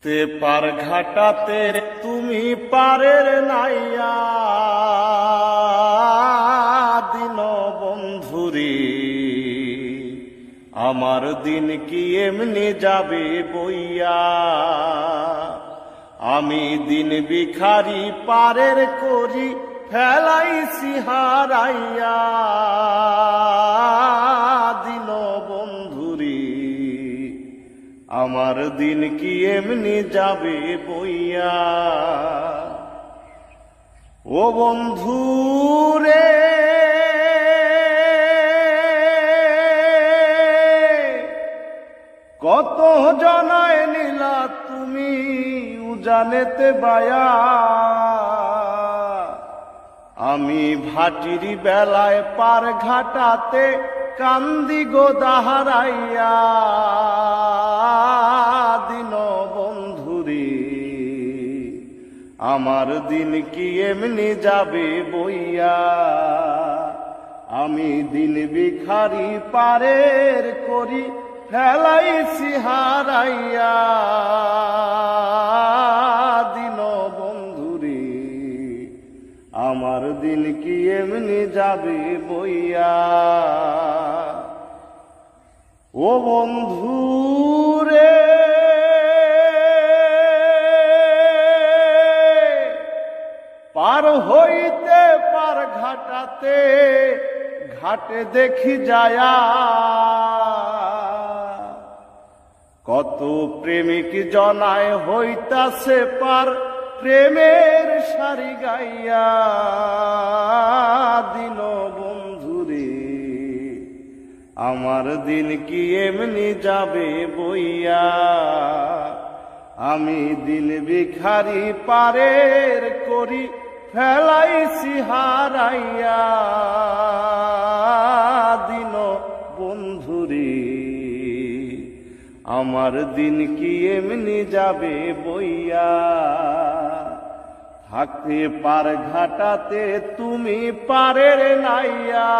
তে পার ঘাটাতে তুমি পারের নাইয়া দিন বন্ধুরি, আমার দিন কি এমনি যাবে বইয়া। আমি দিন ভিখারি পারের করি ফেলাইছি হারাইয়া দিন বন্ধুরি, আমার দিন কি এমনি যাবে বইয়া। ও বন্ধু রে কত জনায় নিলা তুমি উজানেতে বায়া, আমি ভাটির বেলায় পার ঘাটাতে কান্দি গো দাহারাইয়া দিন বন্ধুরি, আমার দিন কি এমনি যাবে বইয়া। আমি দিন ভিখারি পারের করি ফেলাইছি হারাইয়া দিন বন্ধুরি, আমার দিন কি এমনি যাবে বইয়া। ও বন্ধু রে পার হইতে পার ঘাটাতে ঘাটে দেখি যায়া, কত প্রেমিক জনায় হইতাছে পার প্রেমের সারি গাইয়া দিন বন্ধুরে, আমার দিন কি এমনি যাবে বইয়া। আমি দিন ভিখারি পারের করি ফেলাইছি হারাইয়া দিন বন্ধুরে, আমার দিন কি এমনি যাবে বইয়া। থাকতে পার ঘাটাতে তুমি পারের নাইয়া